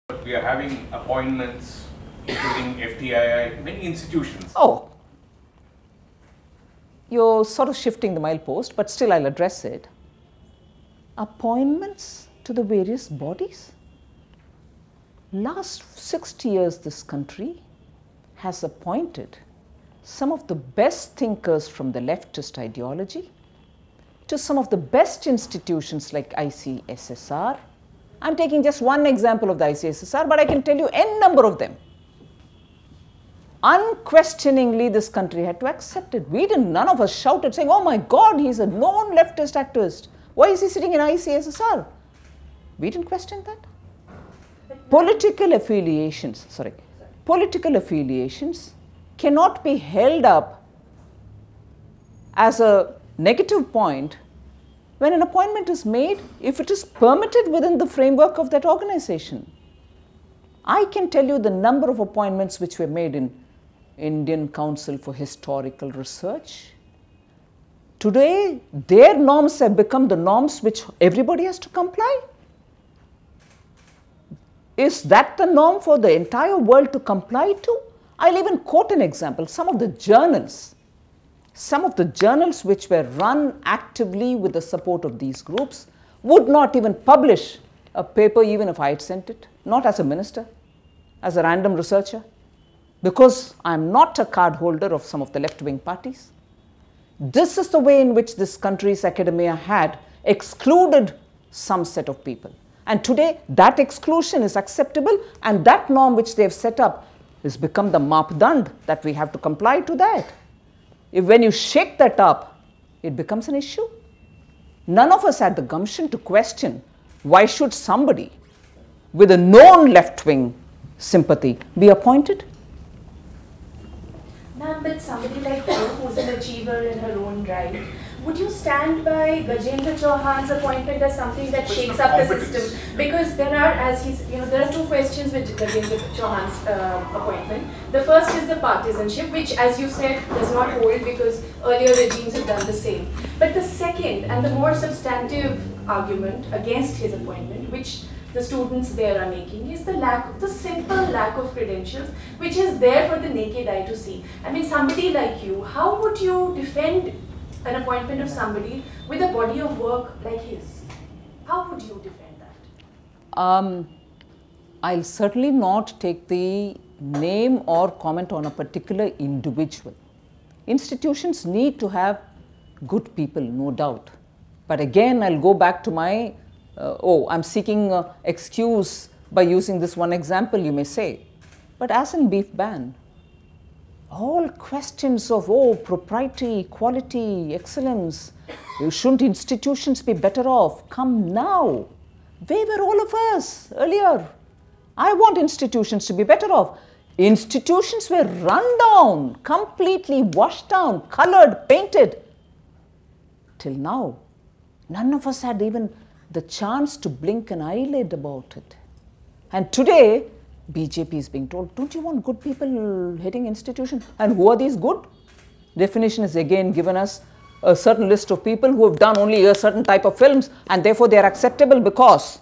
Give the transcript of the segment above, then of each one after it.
But we are having appointments, including FTII, many institutions. Oh, you're sort of shifting the milepost, but still I'll address it. Appointments to the various bodies. Last 60 years, this country has appointed some of the best thinkers from the leftist ideology to some of the best institutions like ICSSR. I'm taking just one example of the ICSSR, but I can tell you n number of them. Unquestioningly, this country had to accept it. None of us shouted saying, oh my God, he's a known leftist activist. Why is he sitting in ICSSR? We didn't question that. Political affiliations cannot be held up as a negative point when an appointment is made if it is permitted within the framework of that organization. I can tell you the number of appointments which were made in Indian Council for Historical Research. Today, their norms have become the norms which everybody has to comply. Is that the norm for the entire world to comply to? I'll even quote an example. Some of the journals which were run actively with the support of these groups would not even publish a paper even if I had sent it, not as a minister, as a random researcher, because I'm not a card holder of some of the left-wing parties. This is the way in which this country's academia had excluded some set of people. And today, that exclusion is acceptable, and that norm which they have set up has become the mapdand that we have to comply to that. If when you shake that up, it becomes an issue. None of us had the gumption to question why should somebody with a known left-wing sympathy be appointed. Ma'am, but somebody like her who's an achiever in her own right, would you stand by Gajendra Chauhan's appointment as something that shakes up the system? Because there are, there are two questions with Gajendra Chauhan's appointment. The first is the partisanship, which, as you said, does not hold because earlier regimes have done the same. But the second and the more substantive argument against his appointment, which the students there are making, is the simple lack of credentials, which is there for the naked eye to see. I mean, somebody like you, how would you defend an appointment of somebody with a body of work like his? How would you defend that? I'll certainly not take the name or comment on a particular individual. Institutions need to have good people, no doubt. But again, I'll go back to my, I'm seeking excuse by using this one example, you may say. But as in beef ban, all questions of, propriety, quality, excellence, shouldn't institutions be better off? Come now. Where were all of us earlier? I want institutions to be better off. Institutions were run down, completely washed down, colored, painted. Till now, none of us had even the chance to blink an eyelid about it. And today, BJP is being told, don't you want good people heading institutions? And who are these good? Definition is again given us a certain list of people who have done only a certain type of films and therefore they are acceptable because,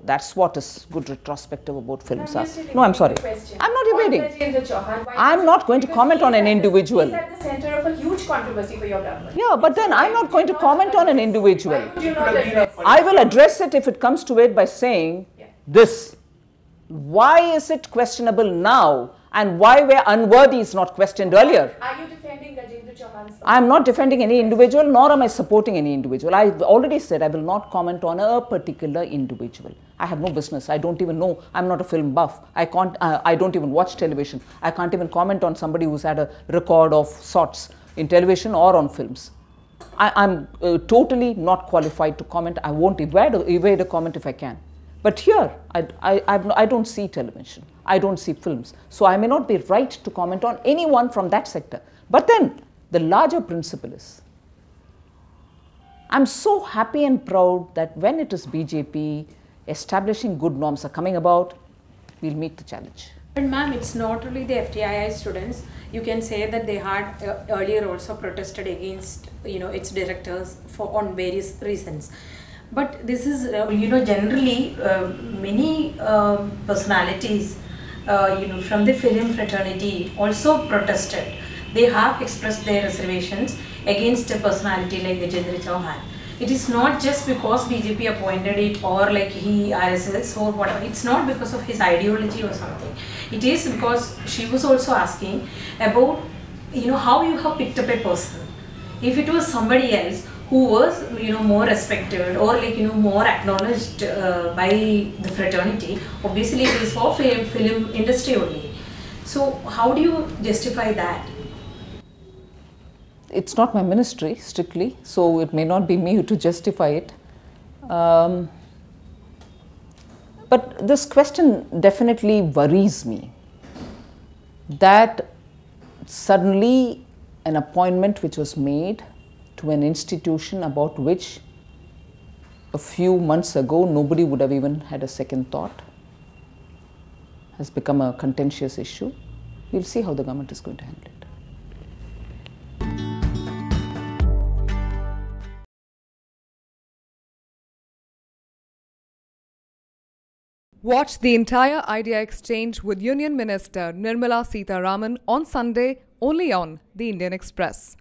that's what is good retrospective about films are. No, I'm sorry. I'm not evading. I'm not going to comment on an individual. He's at the center of a huge controversy for your government. Yeah, but then I'm not going to comment on an individual. Why would you not address it? I will address it if it comes to it by saying this. Why is it questionable now and why were unworthies not questioned earlier? Are you defending Gajendra Chauhan's? I am not defending any individual nor am I supporting any individual. I've already said I will not comment on a particular individual. I have no business. I don't even know. I'm not a film buff. I don't even watch television. I can't even comment on somebody who's had a record of sorts in television or on films. I'm totally not qualified to comment. I won't evade a comment if I can. But here, I don't see television, I don't see films, so I may not be right to comment on anyone from that sector. But then, the larger principle is, I'm so happy and proud that when it is BJP, establishing good norms are coming about, we'll meet the challenge. And ma'am, it's not only the FTII students. You can say that they had earlier also protested against, its directors on various reasons. But this is, generally many personalities, from the film fraternity also protested. They have expressed their reservations against a personality like Gajendra Chauhan. It is not just because BJP appointed it or like he RSS or whatever. It's not because of his ideology or something. It is because she was also asking about, how you have picked up a person. If it was somebody else who was, more respected or like, more acknowledged by the fraternity, obviously it is for film industry only. So how do you justify that? It's not my ministry strictly, so it may not be me to justify it. But this question definitely worries me, that suddenly an appointment which was made to an institution about which a few months ago nobody would have even had a second thought has become a contentious issue. We'll see how the government is going to handle it. Watch the entire idea exchange with Union Minister Nirmala Sitharaman on Sunday only on The Indian Express.